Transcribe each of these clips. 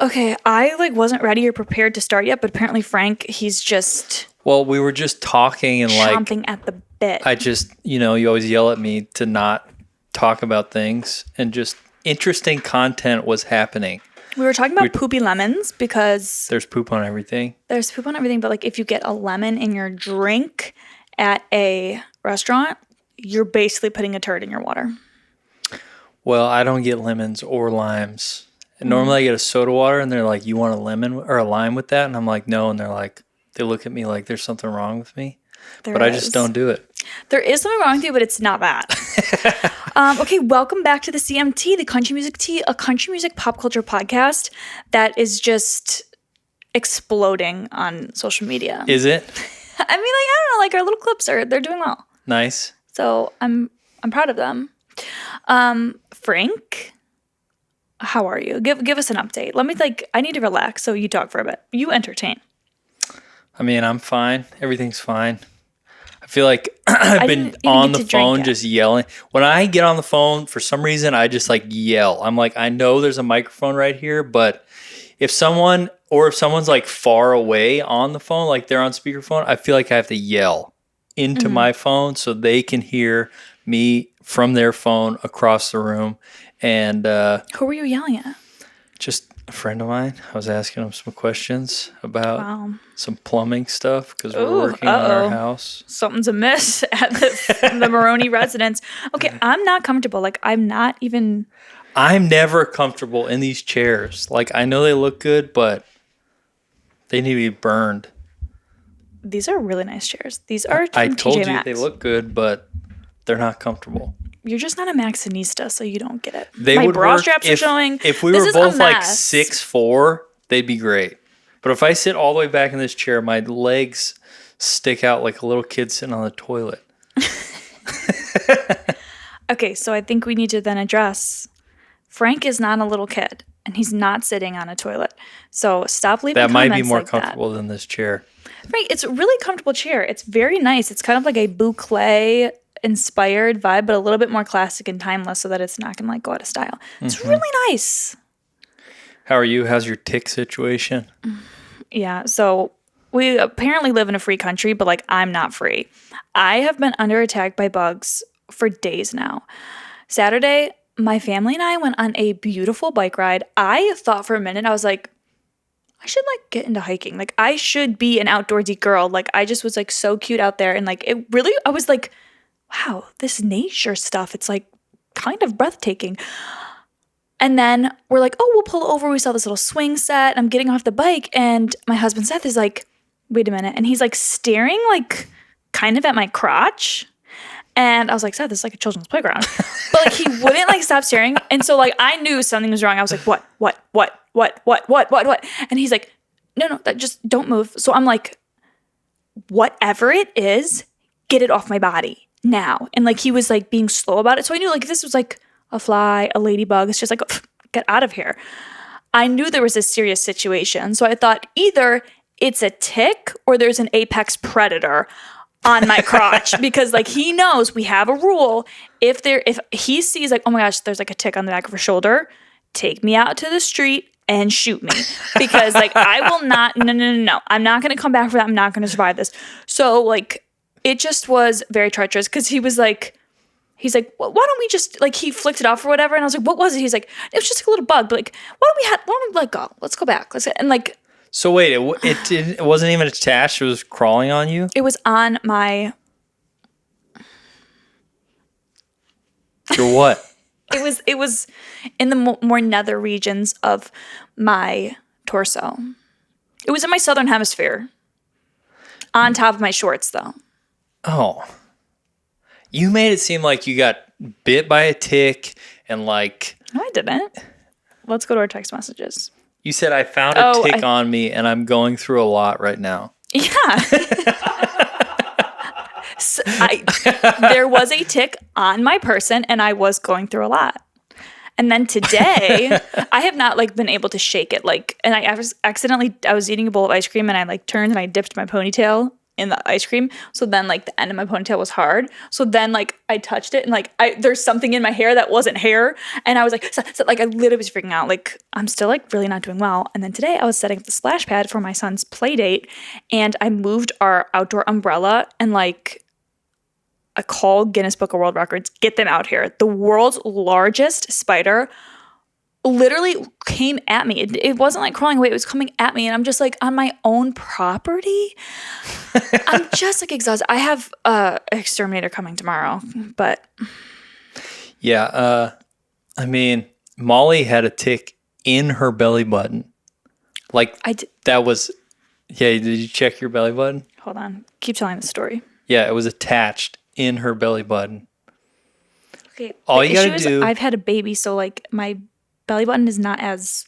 Okay, I like wasn't ready or prepared to start yet, but apparently Frank, he's just Well, we were just talking and chomping at the bit. I just, you always yell at me to not talk about things, and just interesting content was happening. We were talking about poopy lemons because there's poop on everything. There's poop on everything, but like if you get a lemon in your drink at a restaurant, you're basically putting a turd in your water. Well, I don't get lemons or limes. And normally I get a soda water and they're like, "You want a lemon or a lime with that?" And I'm like, "No." And they're like, they look at me like there's something wrong with me. But I just don't do it. There is something wrong with you, but it's not that. Okay, welcome back to the CMT, the Country Music Tea, a country music pop culture podcast that is just exploding on social media. Is it? I mean, I don't know, like our little clips they're doing well. Nice. So I'm proud of them. Frank, how are you? Give us an update. I need to relax, so you talk for a bit. You entertain. I mean, I'm fine. Everything's fine. I feel like I've been on the phone just yelling. When I get on the phone, for some reason, I just like yell. I'm like, I know there's a microphone right here, but if someone's like far away on the phone, like they're on speakerphone, I feel like I have to yell into my phone so they can hear me from their phone across the room. And who were you yelling at? Just a friend of mine. I was asking him some questions about some plumbing stuff because we're working on our house. Something's amiss at the Maroney residence. Okay, I'm not comfortable. Like, I'm never comfortable in these chairs. Like, I know they look good, but they need to be burned. These are really nice chairs. These are I told TJ you Maxx. they look good, but they're not comfortable. You're just not a Maxxinista, so you don't get it. My bra straps are showing. If we were both like 6'4", they'd be great. But if I sit all the way back in this chair, my legs stick out like a little kid sitting on the toilet. Okay, so I think we need to then address Frank is not a little kid, and he's not sitting on a toilet. So stop leaving comments like that. That might be more comfortable than this chair. Frank, it's a really comfortable chair. It's very nice. It's kind of like a boucle inspired vibe, but a little bit more classic and timeless so that it's not gonna like go out of style. It's really nice. How are you? How's your tick situation? Yeah, so we apparently live in a free country, but like I'm not free. I have been under attack by bugs for days now. Saturday, my family and I went on a beautiful bike ride. I thought for a minute, I was like, I should like get into hiking. Like I should be an outdoorsy girl. Like I just was like so cute out there. And like it really, I was like, wow, this nature stuff, it's like kind of breathtaking. And then we're like, oh, we'll pull over. We saw this little swing set. I'm getting off the bike. And my husband Seth is like, wait a minute. And he's like staring like kind of at my crotch. And I was like, Seth, this is like a children's playground. But like he wouldn't like stop staring. And so like I knew something was wrong. I was like, what? And he's like, no, that just don't move. So I'm like, whatever it is, get it off my body now. And like he was like being slow about it. So I knew like if this was like a fly, a ladybug, it's just like, get out of here. I knew there was a serious situation. So I thought either it's a tick or there's an apex predator on my crotch because like he knows we have a rule. If he sees like, oh my gosh, there's like a tick on the back of her shoulder, take me out to the street and shoot me because like I will not, no. I'm not going to come back for that. I'm not going to survive this. So like, it just was very treacherous because he's like, well, why don't we just, like, he flicked it off or whatever. And I was like, what was it? He's like, it was just a little bug. But like, why don't we let go? Let's go back. And like. So wait, it wasn't even attached. It was crawling on you? It was on my. Your what? It was in the more nether regions of my torso. It was in my southern hemisphere. On top of my shorts, though. Oh. You made it seem like you got bit by a tick and like... No, I didn't. Let's go to our text messages. You said, I found a tick on me and I'm going through a lot right now. Yeah. So there was a tick on my person and I was going through a lot. And then today, I have not like been able to shake it. Like, and I was eating a bowl of ice cream and I like turned and I dipped my ponytail in the ice cream. So then like the end of my ponytail was hard. So then like I touched it and like there's something in my hair that wasn't hair. And I was like, so like I literally was freaking out. Like I'm still like really not doing well. And then today I was setting up the splash pad for my son's play date and I moved our outdoor umbrella and like I called Guinness Book of World Records, get them out here. The world's largest spider literally came at me. It wasn't like crawling away. It was coming at me. And I'm just like on my own property. I'm just like exhausted. I have an exterminator coming tomorrow, but. Yeah. I mean, Molly had a tick in her belly button. Like that was, yeah. Did you check your belly button? Hold on. Keep telling the story. Yeah. It was attached in her belly button. Okay. All you gotta do. I've had a baby, so like my belly button is not as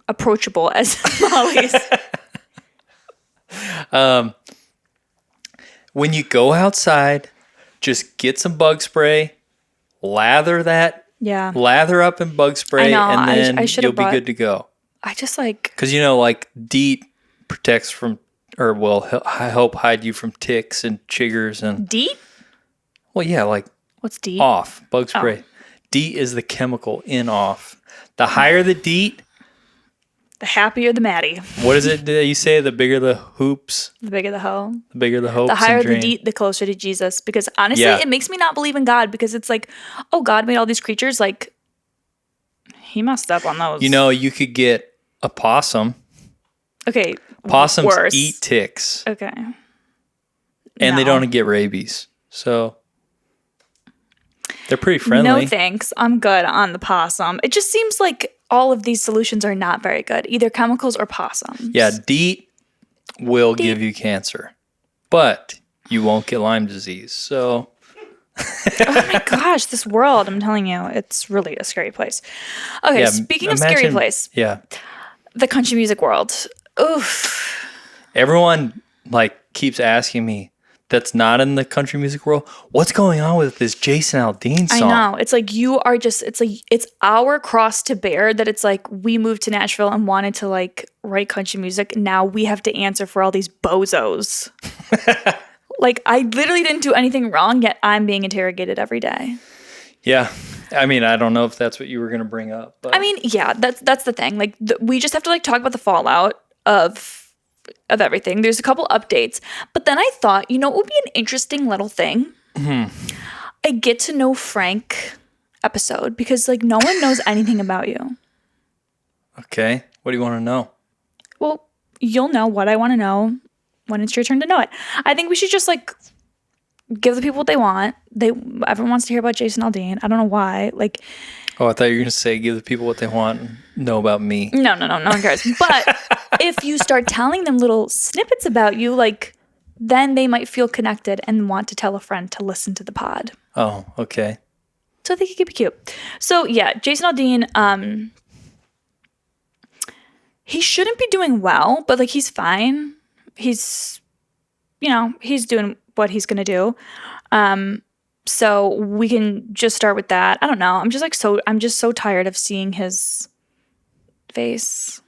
approachable as Molly's. When you go outside, just get some bug spray, lather up in bug spray, and then you'll be good to go. I just like... Because, you know, like DEET protects from, or will, I hope, hide you from ticks and chiggers and... DEET? Well, yeah, like... What's DEET? Off, bug spray. Oh. DEET is the chemical in off. The higher the DEET... The happier the Maddie. What is it you say? The bigger the hoops? The bigger the hoe. The bigger the hopes. The higher the DEET, the closer to Jesus. Because honestly, it makes me not believe in God because it's like, oh, God made all these creatures. Like, he messed up on those. You know, you could get a possum. Okay. Possums eat ticks. Okay. And they don't get rabies. So they're pretty friendly. No thanks. I'm good on the possum. It just seems like all of these solutions are not very good. Either chemicals or possums. Yeah, DEET will give you cancer. But you won't get Lyme disease. So... Oh my gosh, this world, I'm telling you, it's really a scary place. Okay, speaking of scary place. Yeah. The country music world. Oof. Everyone like keeps asking me that's not in the country music world. What's going on with this Jason Aldean song? I know. It's like you are just, it's like, it's our cross to bear that it's like we moved to Nashville and wanted to like write country music. Now we have to answer for all these bozos. Like I literally didn't do anything wrong, yet I'm being interrogated every day. Yeah. I mean, I don't know if that's what you were going to bring up. But. I mean, yeah, that's the thing. Like we just have to like talk about the fallout of everything. There's a couple updates. But then I thought, you know, it would be an interesting little thing. Mm-hmm. A get to know Frank episode because like no one knows anything about you. Okay. What do you want to know? Well, you'll know what I want to know when it's your turn to know it. I think we should just like give the people what they want. Everyone wants to hear about Jason Aldean. I don't know why. Like, oh, I thought you were going to say give the people what they want and know about me. No one cares. But if you start telling them little snippets about you, like, then they might feel connected and want to tell a friend to listen to the pod. Oh, okay. So I think it could be cute. So yeah, Jason Aldean, he shouldn't be doing well, but like he's fine. He's, you know, he's doing what he's going to do. So we can just start with that. I don't know. I'm just so tired of seeing his face,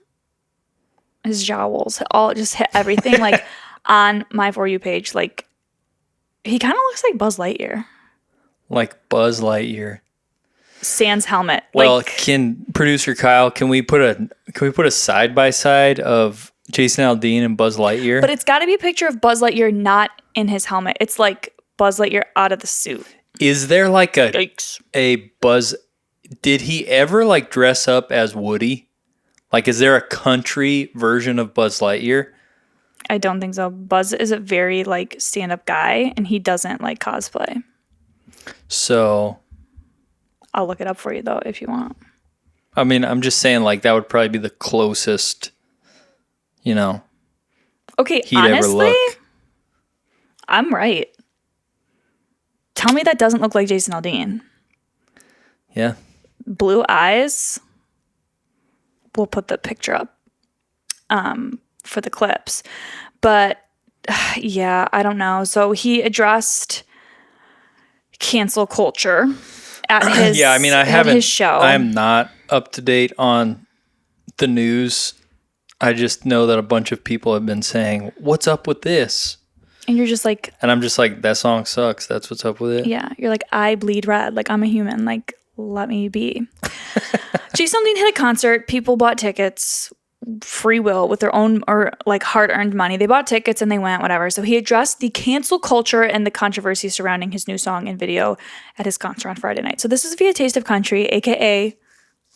his jowls, all just hit everything like on my For You page. Like he kind of looks like Buzz Lightyear. Like Buzz Lightyear. Sans helmet. Well, like, can producer Kyle, can we put a side by side of Jason Aldean and Buzz Lightyear? But it's got to be a picture of Buzz Lightyear not in his helmet. It's like Buzz Lightyear out of the suit. Is there like Yikes. a Buzz? Did he ever like dress up as Woody? Like, is there a country version of Buzz Lightyear? I don't think so. Buzz is a very like stand-up guy, and he doesn't like cosplay. So, I'll look it up for you though if you want. I mean, I'm just saying like that would probably be the closest. You know. Okay, honestly, I'm right. Tell me that doesn't look like Jason Aldean. Yeah. Blue eyes. We'll put the picture up for the clips. But yeah, I don't know. So he addressed cancel culture at his yeah, I mean, I haven't his show. I am not up to date on the news. I just know that a bunch of people have been saying, "What's up with this?" And you're just like... And I'm just like, that song sucks. That's what's up with it. Yeah. You're like, I bleed red. Like, I'm a human. Like, let me be. Jason Aldean hit a concert. People bought tickets, free will, with their own or like hard-earned money. They bought tickets and they went, whatever. So he addressed the cancel culture and the controversy surrounding his new song and video at his concert on Friday night. So this is via Taste of Country, aka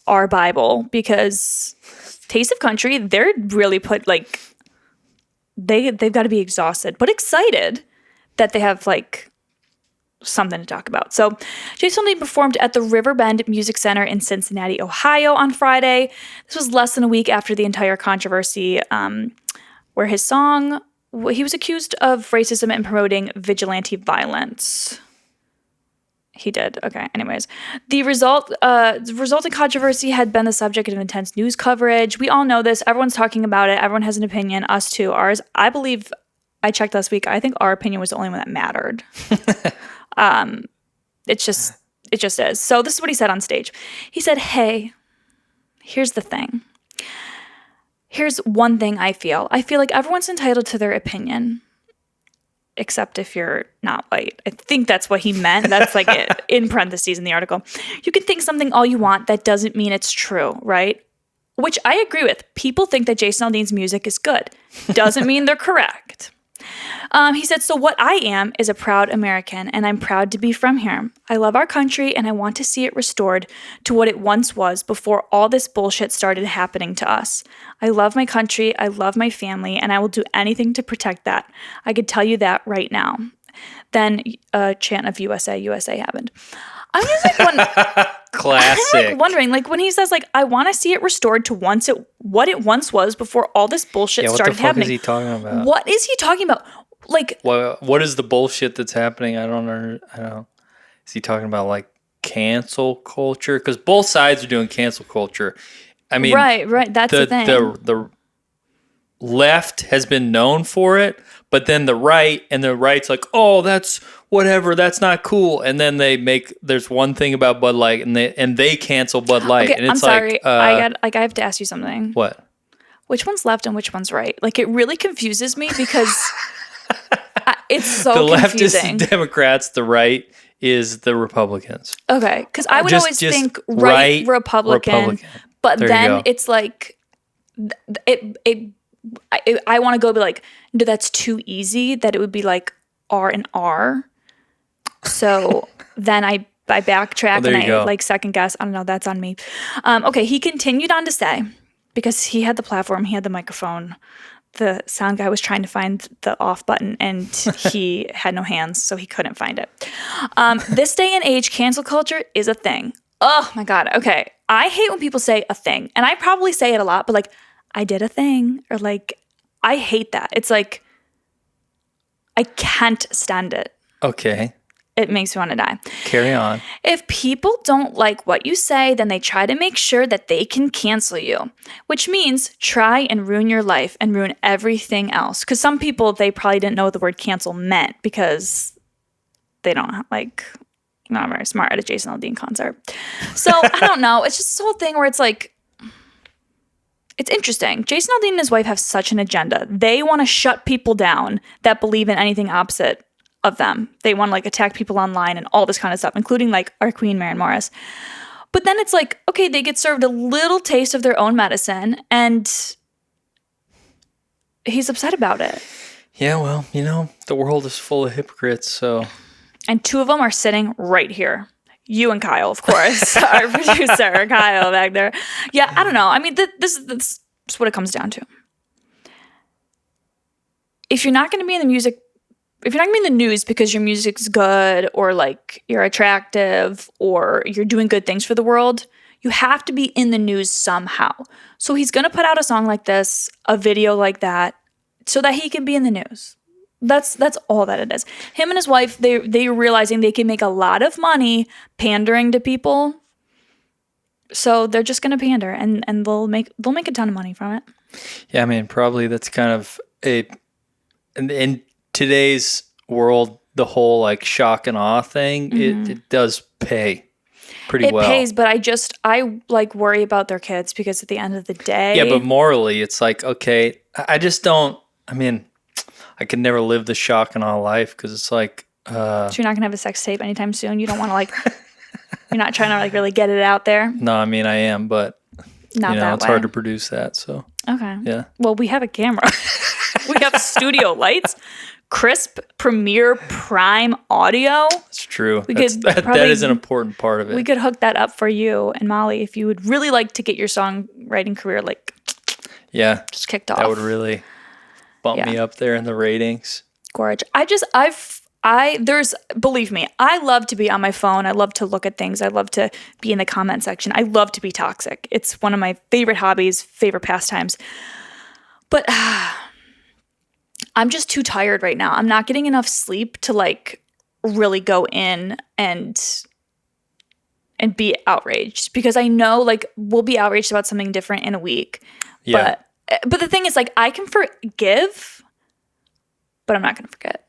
our Bible, because Taste of Country, they're really put like... They've got to be exhausted, but excited that they have like something to talk about. So Jason Aldean performed at the Riverbend Music Center in Cincinnati, Ohio on Friday. This was less than a week after the entire controversy where his song, he was accused of racism and promoting vigilante violence. He did. Okay. Anyways, the resulting controversy had been the subject of intense news coverage. We all know this. Everyone's talking about it. Everyone has an opinion. Us too. Ours, I believe, I checked last week. I think our opinion was the only one that mattered. It just is. So this is what he said on stage. He said, "Hey, here's the thing. Here's one thing I feel. I feel like everyone's entitled to their opinion. Except if you're not white." I think that's what he meant. That's like it in parentheses in the article. "You can think something all you want. That doesn't mean it's true, right?" Which I agree with. People think that Jason Aldean's music is good. Doesn't mean they're correct. He said, "So what I am is a proud American, and I'm proud to be from here. I love our country, and I want to see it restored to what it once was before all this bullshit started happening to us. I love my country, I love my family, and I will do anything to protect that. I could tell you that right now." Then a chant of USA, USA happened. I'm just like, classic. I'm like wondering, like when he says, like, I want to see it restored to what it once was before all this bullshit started happening. What the fuck is he talking about? What is he talking about? Like, what is the bullshit that's happening? I don't know. Is he talking about like cancel culture? Because both sides are doing cancel culture. I mean, right. That's the thing. The left has been known for it, but then the right's like, oh, that's whatever, that's not cool. And then there's one thing about Bud Light, and they cancel Bud Light. Okay, and it's I'm sorry. I have to ask you something. What? Which one's left and which one's right? Like, it really confuses me because it's so the confusing. The leftist Democrats, the right is the Republicans. Okay, because I would always think right Republican, but there then it's like I want to go be like, no, that's too easy. That it would be like R and R. So then I backtrack and I like second guess. I don't know. That's on me. Okay, he continued on to say, because he had the platform, he had the microphone. The sound guy was trying to find the off button and he had no hands, so he couldn't find it. This day and age, cancel culture is a thing. Oh my God. Okay. I hate when people say a thing, and I probably say it a lot, but like, I did a thing, or like, I hate that. It's like, I can't stand it. Okay. It makes me want to die. Carry on. If people don't like what you say, then they try to make sure that they can cancel you, which means try and ruin your life and ruin everything else. Because some people, they probably didn't know what the word cancel meant because they don't like, not very smart at a Jason Aldean concert. So I don't know. It's just this whole thing where it's like, it's interesting. Jason Aldean and his wife have such an agenda. They want to shut people down that believe in anything opposite of them. They want to like attack people online and all this kind of stuff, including like our queen, Maren Morris. But then it's like, okay, they get served a little taste of their own medicine and he's upset about it. Yeah, well, the world is full of hypocrites, so. And two of them are sitting right here. You and Kyle, of course, our producer, Kyle back there. Yeah, I don't know. I mean, this is what it comes down to. If you're not going to be in the music, if you're not going to be in the news because your music's good or like you're attractive or you're doing good things for the world, you have to be in the news somehow. So he's going to put out a song like this, a video like that, so that he can be in the news. That's all that it is. Him and his wife, they're realizing they can make a lot of money pandering to people. So they're just going to pander and they'll make a ton of money from it. Yeah, I mean, probably that's kind of in today's world, the whole like shock and awe thing, it does pay. pretty well. It pays, but I like worry about their kids because at the end of the day. Yeah, but morally, it's like, okay, I just don't, I mean, I could never live the shock in all life because it's like. So you're not going to have a sex tape anytime soon? You don't want to like, you're not trying to like really get it out there? No, I mean, I am, but not that it's way. hard to produce that, so. Okay. Yeah. Well, we have a camera. We have studio lights, crisp, premier, prime audio. That's true. That is an important part of it. We could hook that up for you and Molly if you would really like to get your songwriting career like just kicked off. That would really bump me up there in the ratings. Gorge. Believe me, I love to be on my phone. I love to look at things. I love to be in the comment section. I love to be toxic. It's one of my favorite hobbies, favorite pastimes. But I'm just too tired right now. I'm not getting enough sleep to like really go in and be outraged because I know like we'll be outraged about something different in a week. Yeah. But the thing is like I can forgive, but I'm not going to forget.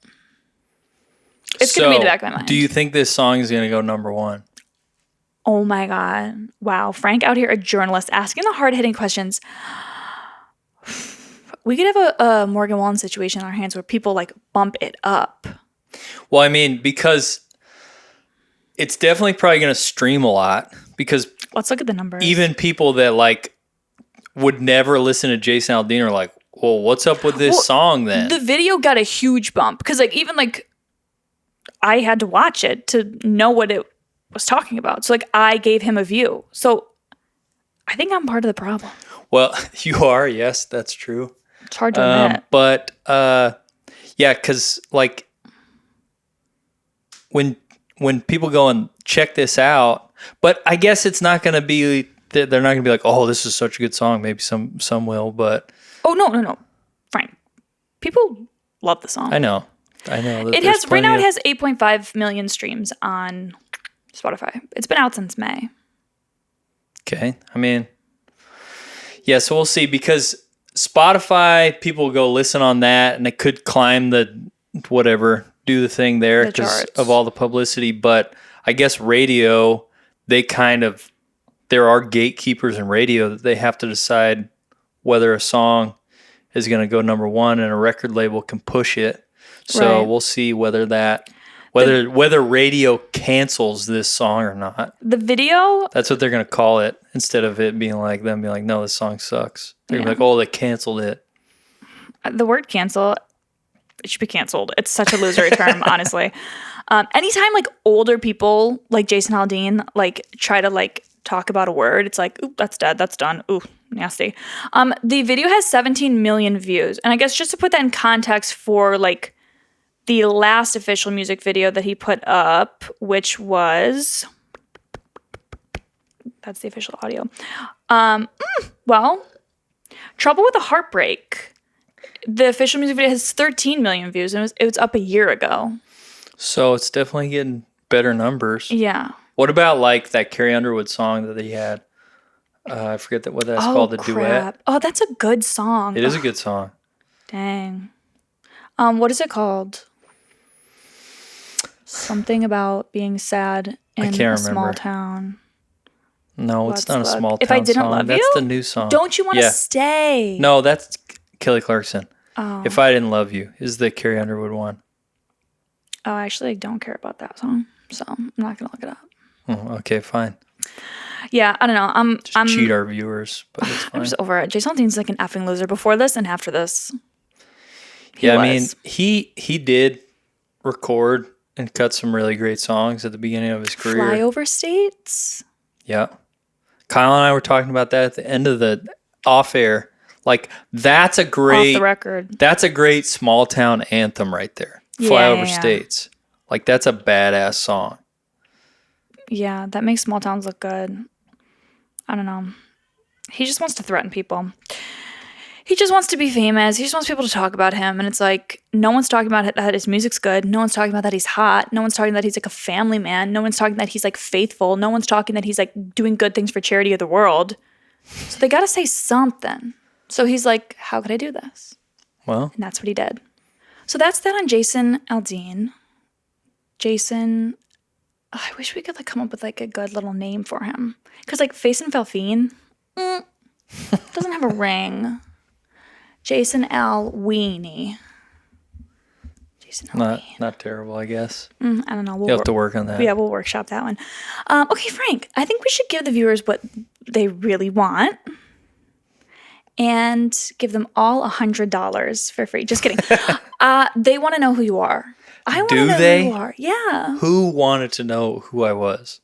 It's going to be in the back of my mind. Do you think this song is going to go number one? Oh my God. Wow. Frank out here, a journalist, asking the hard-hitting questions. We could have a Morgan Wallen situation on our hands where people like bump it up. Well, I mean, because it's definitely probably going to stream a lot because let's look at the numbers. Even people that like would never listen to Jason Aldean are like, well, what's up with this song then? The video got a huge bump because like even like I had to watch it to know what it was talking about. So like I gave him a view. So I think I'm part of the problem. Well, you are. Yes, that's true. It's hard to admit. But yeah, because like when people go and check this out, but I guess it's not going to be, they're not going to be like, oh, this is such a good song. Maybe some will, but. Oh, no. Frank. People love the song. I know. It has right now. It has 8.5 million streams on Spotify. It's been out since May. Okay, I mean, yeah. So we'll see because Spotify people go listen on that, and it could climb the whatever, do the thing there because of all the publicity. But I guess radio, there are gatekeepers in radio that they have to decide whether a song is going to go number one, and a record label can push it. So We'll see whether radio cancels this song or not. The video? That's what they're going to call it instead of it being like them being like, no, this song sucks. They're going to be like, oh, they canceled it. The word cancel, it should be canceled. It's such a loser term, honestly. Anytime like older people like Jason Aldean like try to like talk about a word, it's like, oop, that's dead, that's done. Ooh, nasty. The video has 17 million views. And I guess just to put that in context for like the last official music video that he put up, which was, that's the official audio. Well, Trouble with a Heartbreak. The official music video has 13 million views, and it was up a year ago. So it's definitely getting better numbers. Yeah. What about like that Carrie Underwood song that he had? I forget what that's called, the duet. Oh, that's a good song. It is a good song. Dang. What is it called? Something about being sad in a small town. No, it's not a small town If I Didn't song. Love You? That's the new song. Don't You Want to Stay? No, that's Kelly Clarkson. Oh. If I Didn't Love You is the Carrie Underwood one. Oh, actually, I don't care about that song, so I'm not going to look it up. Oh, okay, fine. Yeah, I don't know. I'm cheat our viewers, but it's fine. I'm just over it. Jason Aldean's like an effing loser before this and after this. I mean, he did record and cut some really great songs at the beginning of his career. Flyover States? Yeah. Kyle and I were talking about that at the end of the off air. Like, that's a great... Off the record. That's a great small town anthem right there. Flyover States. Like, that's a badass song. Yeah, that makes small towns look good. I don't know. He just wants to threaten people. He just wants to be famous. He just wants people to talk about him. And it's like, no one's talking about that his music's good. No one's talking about that he's hot. No one's talking that he's like a family man. No one's talking that he's like faithful. No one's talking that he's like doing good things for charity of the world. So they got to say something. So he's like, how could I do this? Well. And that's what he did. So that's that on Jason Aldean. Jason I wish we could like come up with like a good little name for him. Because like Face and Falfine doesn't have a ring. Jason Aldean. Not terrible, I guess. I don't know. You'll have to work on that. Yeah, we'll workshop that one. Okay, Frank, I think we should give the viewers what they really want and give them all $100 for free. Just kidding. They want to know who you are. I want to know who you are. Yeah. Who wanted to know who I was?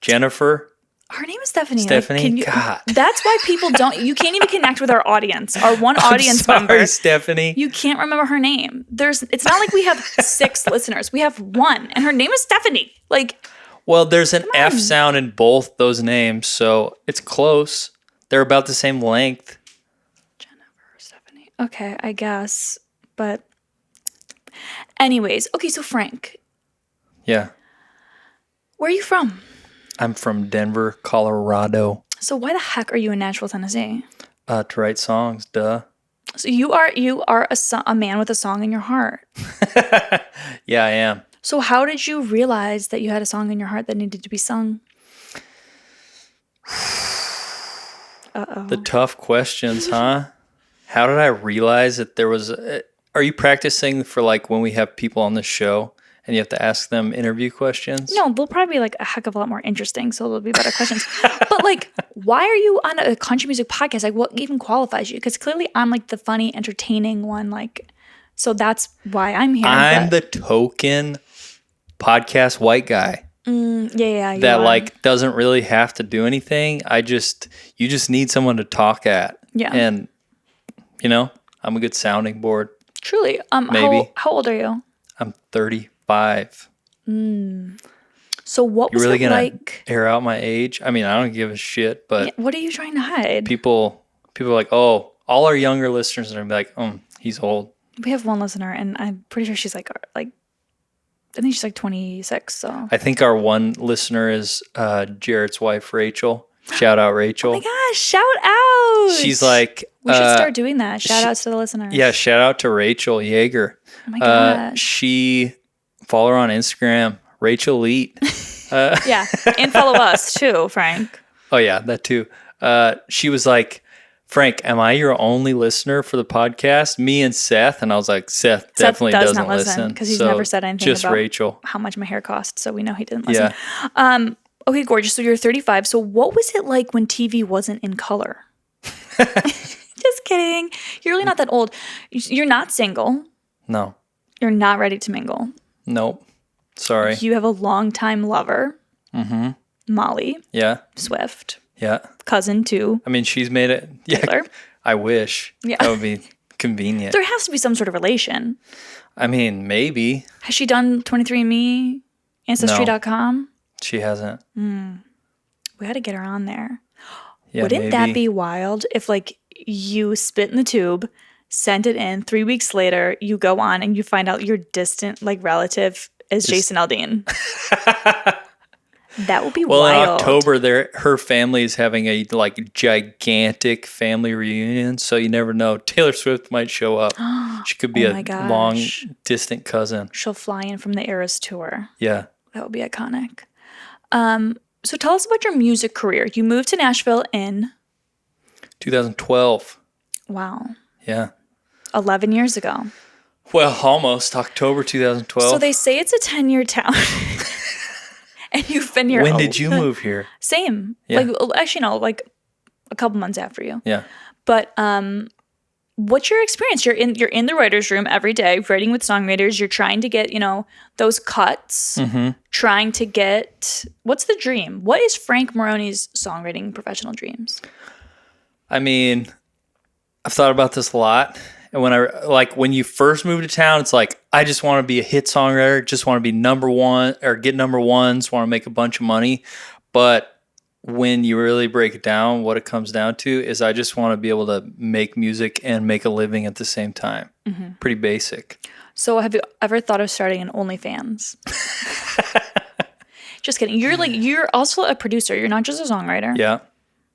Jennifer? Her name is Stephanie. Stephanie? God. That's why people don't... You can't even connect with our audience. Our one audience member. Stephanie. You can't remember her name. It's not like we have 6 listeners. We have 1, and her name is Stephanie. Like... Well, there's an F sound in both those names, so it's close. They're about the same length. Jennifer, Stephanie. Okay, I guess. But... Anyways. Okay, so Frank. Yeah. Where are you from? I'm from Denver, Colorado. So why the heck are you in Nashville, Tennessee? To write songs, duh. So you are a man with a song in your heart. Yeah, I am. So how did you realize that you had a song in your heart that needed to be sung? Uh-oh. The tough questions, huh? How did I realize that there was... Are you practicing for like when we have people on the show? And you have to ask them interview questions? No, they'll probably be like a heck of a lot more interesting, so there'll be better questions. But like, why are you on a country music podcast? Like, what even qualifies you? Because clearly I'm like the funny, entertaining one. Like, so that's why I'm here. I'm the token podcast white guy. Yeah. That like doesn't really have to do anything. You just need someone to talk at. Yeah. And, I'm a good sounding board. Truly. Maybe. How old are you? I'm 35. So what was You're really it gonna like? Air out my age? I mean, I don't give a shit, but what are you trying to hide? people are like, oh, all our younger listeners are gonna be like, he's old. We have one listener, and I'm pretty sure she's like I think she's like 26. So I think our one listener is Jarrett's wife, Rachel. Shout out, Rachel. Oh my gosh, shout out! She's like, we should start doing that. Shout outs to the listeners. Yeah, shout out to Rachel Yeager. Oh my gosh. She follow her on Instagram, Rachel Leet. Yeah, and follow us too, Frank. Oh yeah, that too. She was like, Frank, am I your only listener for the podcast? Me and Seth, and I was like, Seth definitely does doesn't not listen because he's never said anything just about Rachel. How much my hair cost, so we know he didn't listen. Yeah. Okay, gorgeous. So you're 35. So what was it like when TV wasn't in color? Just kidding. You're really not that old. You're not single. No. You're not ready to mingle. Nope. Sorry. You have a longtime lover. Mm-hmm. Molly. Yeah. Swift. Yeah. Cousin too. I mean, she's made it. Taylor. Yeah. I wish. Yeah. That would be convenient. There has to be some sort of relation. I mean, maybe. Has she done 23andMe? Ancestry.com? No, she hasn't. We got to get her on there. Yeah, Wouldn't maybe. that be wild if like you spit in the tube, sent it in, 3 weeks later, you go on and you find out your distant like relative is Jason Aldean? That would be wild. Well, in October, her family is having a like gigantic family reunion, so you never know. Taylor Swift might show up. She could be a long distant cousin. She'll fly in from the Eras tour. Yeah. That would be iconic. So tell us about your music career. You moved to Nashville in 2012. Wow. Yeah. 11 years ago. Well, almost October 2012. So they say it's a 10-year town. And you've been here. When did you move here? Same. Yeah. Like actually no, like a couple months after you. Yeah. But what's your experience? You're in the writer's room every day, writing with songwriters. You're trying to get, those cuts. Mm-hmm. Trying to get, what's the dream? What is Frank Maroney's songwriting professional dreams? I mean, I've thought about this a lot. And when you first move to town, it's like, I just want to be a hit songwriter, just want to be number one or get number ones, want to make a bunch of money. But when you really break it down, what it comes down to is I just want to be able to make music and make a living at the same time. Mm-hmm. Pretty basic. So have you ever thought of starting an OnlyFans? Just kidding. You're also a producer. You're not just a songwriter. Yeah.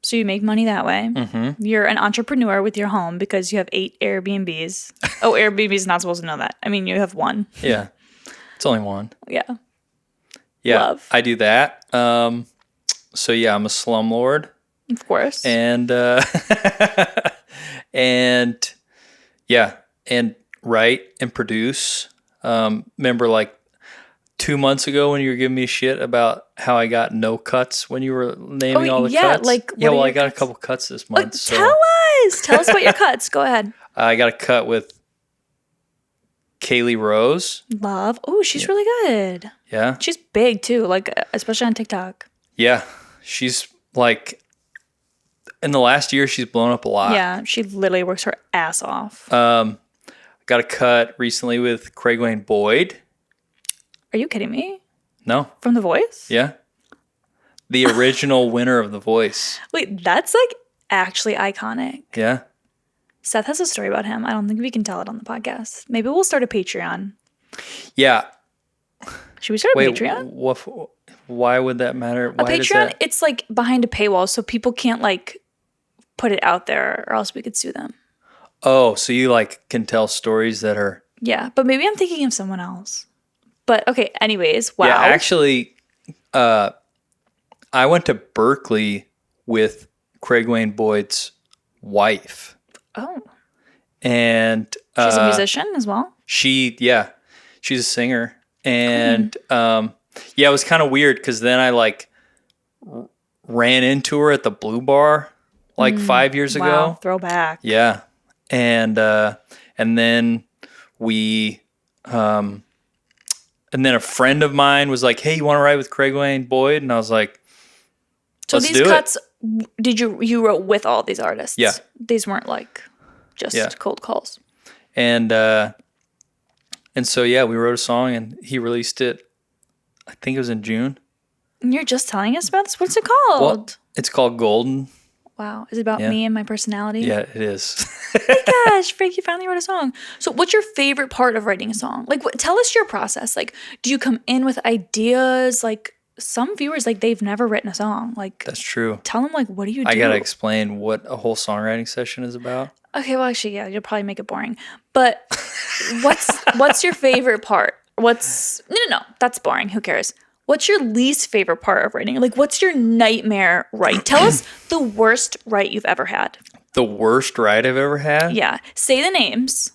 So you make money that way. Mm-hmm. You're an entrepreneur with your home because you have 8 Airbnbs. Oh, Airbnb's not supposed to know that. I mean, you have 1. Yeah. It's only 1. Yeah. Yeah, Love. I do that. So yeah, I'm a slumlord. Of course. And and yeah, and write and produce. Remember like 2 months ago when you were giving me shit about how I got no cuts when you were naming all the cuts? Like, yeah, well, I got a couple cuts this month. So. Tell us about your cuts. Go ahead. I got a cut with Kaylee Rose. Love. Oh, she's really good. Yeah. She's big too, like especially on TikTok. Yeah. She's like, in the last year, she's blown up a lot. Yeah, she literally works her ass off. Got a cut recently with Craig Wayne Boyd. Are you kidding me? No. From The Voice? Yeah. The original winner of The Voice. Wait, that's like actually iconic. Yeah. Seth has a story about him. I don't think we can tell it on the podcast. Maybe we'll start a Patreon. Yeah. Should we start a Patreon? Why would that matter? A Patreon, it's like behind a paywall, so people can't like put it out there or else we could sue them. Oh, so you like can tell stories that are... Yeah, but maybe I'm thinking of someone else. But okay, anyways, wow. Yeah, actually, I went to Berkeley with Craig Wayne Boyd's wife. Oh. And... she's a musician as well? She's a singer. And yeah, it was kind of weird because then I like ran into her at the Blue Bar like 5 years ago. Throwback. Yeah. And then we... and then a friend of mine was like, hey, you want to ride with Craig Wayne Boyd? And I was like, so these cuts, did you wrote with all these artists? Yeah. These weren't like just cold calls. And so, yeah, we wrote a song and he released it, I think it was in June. And you're just telling us about this? What's it called? Well, it's called Golden. Wow. Is it about me and my personality? Yeah, it is. Oh my gosh, Frank, you finally wrote a song. So what's your favorite part of writing a song? Like, tell us your process. Like, do you come in with ideas? Like, some viewers, like, they've never written a song. Like, that's true. Tell them, like, what do you do? I got to explain what a whole songwriting session is about. Okay, well, actually, yeah, you'll probably make it boring. But what's your favorite part? No, that's boring. Who cares? What's your least favorite part of writing? Like, what's your nightmare write? Tell us the worst write you've ever had. The worst write I've ever had? Yeah. Say the names.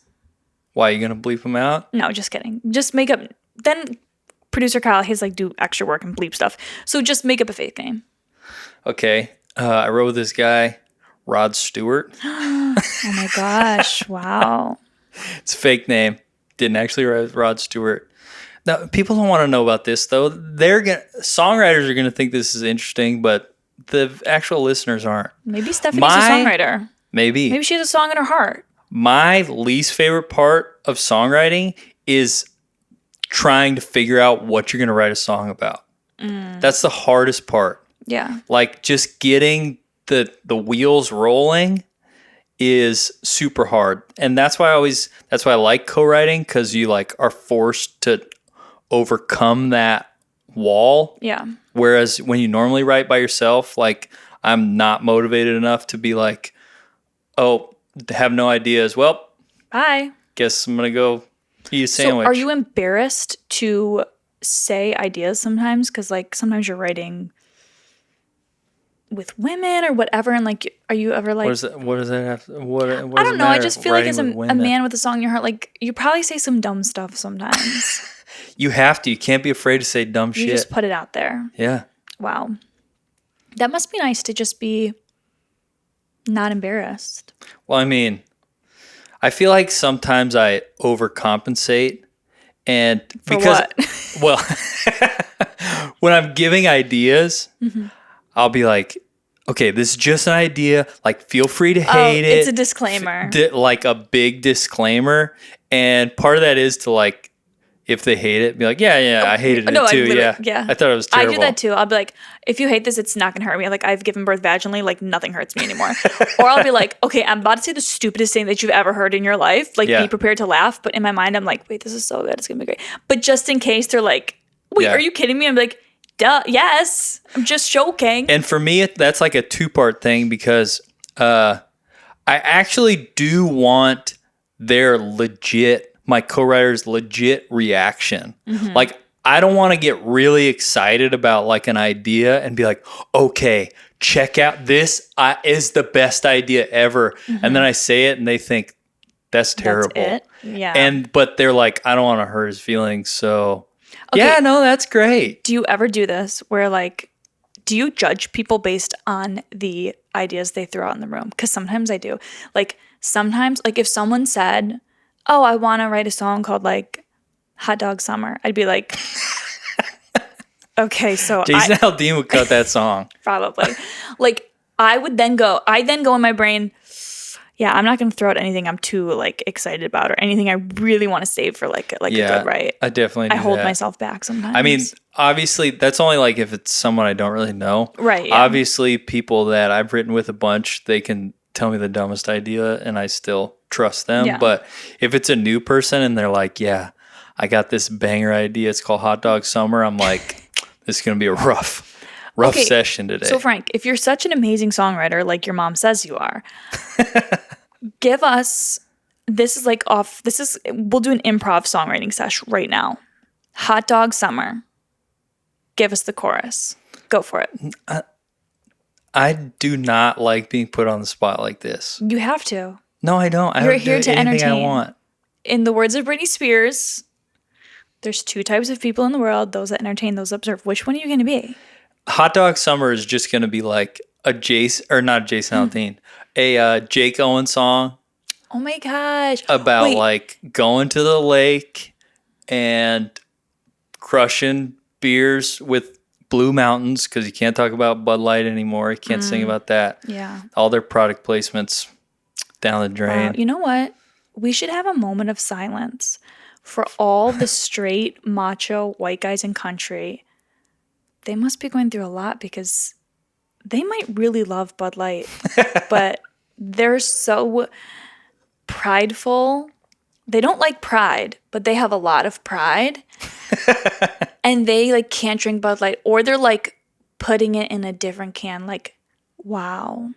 Why, are you going to bleep them out? No, just kidding. Just make up. Then producer Kyle, he's like, do extra work and bleep stuff. So just make up a fake name. Okay. I wrote with this guy, Rod Stewart. Oh my gosh. Wow. It's a fake name. Didn't actually write with Rod Stewart. Now, people don't want to know about this, though. Songwriters are going to think this is interesting, but the actual listeners aren't. Maybe Stephanie's a songwriter. Maybe. Maybe she has a song in her heart. My least favorite part of songwriting is trying to figure out what you're going to write a song about. That's the hardest part. Yeah. Like, just getting the wheels rolling is super hard. And that's why I like co-writing, because you like are forced to overcome that wall. Yeah. Whereas when you normally write by yourself, like, I'm not motivated enough to be like, oh, have no ideas. Well, bye. Guess I'm going to go eat a sandwich. So are you embarrassed to say ideas sometimes? Because like sometimes you're writing with women or whatever, and like, are you ever like, what does that have? What I don't know. I just feel like as a man with a song in your heart, like, you probably say some dumb stuff sometimes. You have to. You can't be afraid to say dumb shit. You just put it out there. Yeah. Wow. That must be nice to just be not embarrassed. Well, I mean, I feel like sometimes I overcompensate, and because well, when I'm giving ideas, I'll be like, okay, this is just an idea. Like, feel free to hate it. It's a disclaimer. Like a big disclaimer. And part of that is to like, if they hate it, be like, yeah, I hated it too. Yeah. I thought it was terrible. I do that too. I'll be like, if you hate this, it's not going to hurt me. Like, I've given birth vaginally, like nothing hurts me anymore. Or I'll be like, okay, I'm about to say the stupidest thing that you've ever heard in your life. Like, be prepared to laugh. But in my mind, I'm like, wait, this is so good. It's going to be great. But just in case they're like, wait, are you kidding me? I'm like, duh, yes, I'm just joking. And for me, that's like a two-part thing, because I actually do want their my co-writer's legit reaction. Like, I don't want to get really excited about like an idea and be like, okay, check out this is the best idea ever. Mm-hmm. And then I say it and they think that's terrible. That's it? Yeah. But they're like, I don't want to hurt his feelings. So yeah, no, that's great. Do you ever do this where like, do you judge people based on the ideas they throw out in the room? Because sometimes I do. Like sometimes, like if someone said, oh, I want to write a song called like Hotdog Summer, I'd be like, okay, so Jason Aldean would cut that song. Probably. Like I then go in my brain, yeah, I'm not going to throw out anything I'm too like excited about or anything I really want to save for like a good write. I definitely do hold myself back sometimes. I mean, obviously that's only like if it's someone I don't really know. Right. Yeah. Obviously people that I've written with a bunch, they can tell me the dumbest idea and I still trust them. Yeah. But if it's a new person and they're like, yeah, I got this banger idea. It's called Hotdog Summer. I'm like, this is going to be a rough session today. So Frank, if you're such an amazing songwriter like your mom says you are, give us, we'll do an improv songwriting session right now. Hotdog Summer. Give us the chorus. Go for it. I do not like being put on the spot like this. You have to. No, I don't. You're here to entertain. I want. In the words of Britney Spears, there's two types of people in the world, those that entertain, those that observe. Which one are you going to be? Hotdog Summer is just going to be like a not Jason Aldean, a Jake Owen song. Oh my gosh. About like going to the lake and crushing beers with Blue Mountains because you can't talk about Bud Light anymore. You can't sing about that. Yeah. All their product placements down the drain. You know what? We should have a moment of silence for all the straight macho white guys in country. They must be going through a lot because they might really love Bud Light, but they're so prideful. They don't like pride, but they have a lot of pride. And they like can't drink Bud Light, or they're like putting it in a different can. Like, wow,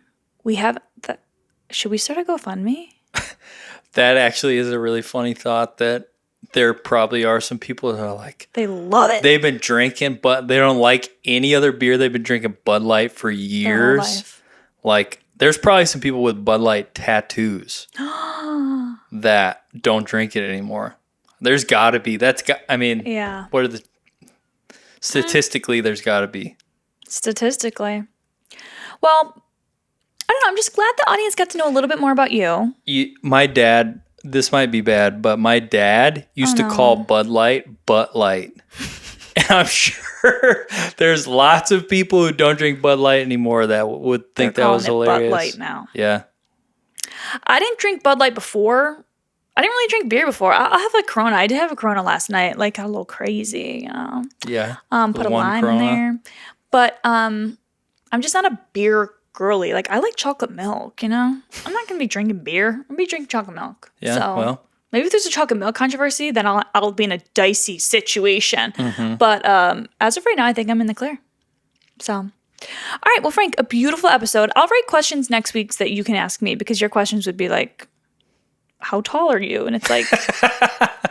we have that. Should we start a GoFundMe? That actually is a really funny thought that there probably are some people that are like, they love it. They've been drinking, but they don't like any other beer. They've been drinking Bud Light for years. Like, there's probably some people with Bud Light tattoos that don't drink it anymore. There's got to be. Yeah. What are the statistically? There's got to be. Statistically, well, I don't know. I'm just glad the audience got to know a little bit more about you. My dad. This might be bad, but my dad used to call Bud Light Butt Light. And I'm sure there's lots of people who don't drink Bud Light anymore that would think that was hilarious. Bud Light now. Yeah. I didn't drink Bud Light before. I didn't really drink beer before. I'll have a Corona. I did have a Corona last night. Like, a little crazy, you know. Yeah. Put a lime Corona in there. But I'm just not a beer girly. Like, I like chocolate milk, you know? I'm not going to be drinking beer. I'm going to be drinking chocolate milk. Yeah, so, well. Maybe if there's a chocolate milk controversy, then I'll be in a dicey situation. Mm-hmm. But as of right now, I think I'm in the clear. So, all right. Well, Frank, a beautiful episode. I'll write questions next week that you can ask me because your questions would be like, how tall are you? And it's like,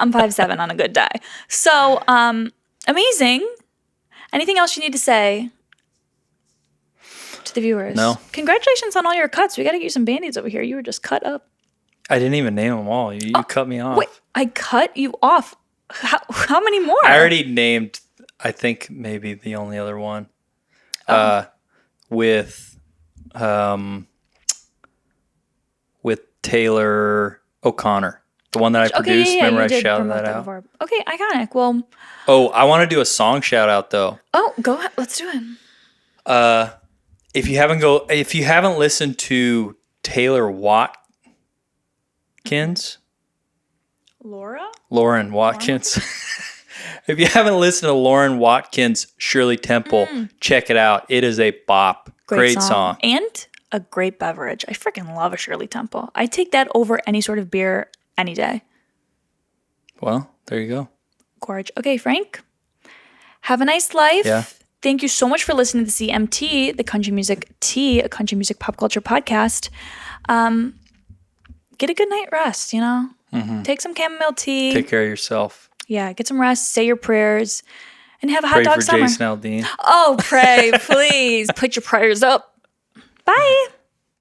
I'm 5'7" on a good day. So, amazing. Anything else you need to say to the viewers? No. Congratulations on all your cuts. We got to get you some Band-Aids over here. You were just cut up. I didn't even name them all. You cut me off. Wait, I cut you off? How many more? I already named, I think, maybe the only other one. With Taylor O'Connor. The one that I produced. Yeah, remember I shouted that out? Before. Okay, iconic. Well. Oh, I want to do a song shout out though. Oh, go ahead. Let's do it. If you haven't listened to Taylor Watkins. Lauren Watkins. If you haven't listened to Lauren Watkins' Shirley Temple, check it out. It is a bop. Great song. And a great beverage. I freaking love a Shirley Temple. I take that over any sort of beer any day. Well, there you go. Gorge. Okay, Frank. Have a nice life. Yeah. Thank you so much for listening to the CMT, the Country Music Tea, a country music pop culture podcast. Get a good night rest, you know? Mm-hmm. Take some chamomile tea. Take care of yourself. Yeah, get some rest, say your prayers, and have a hot Pray dog for summer. Jason Aldean. Oh, pray, please. Put your prayers up. Bye.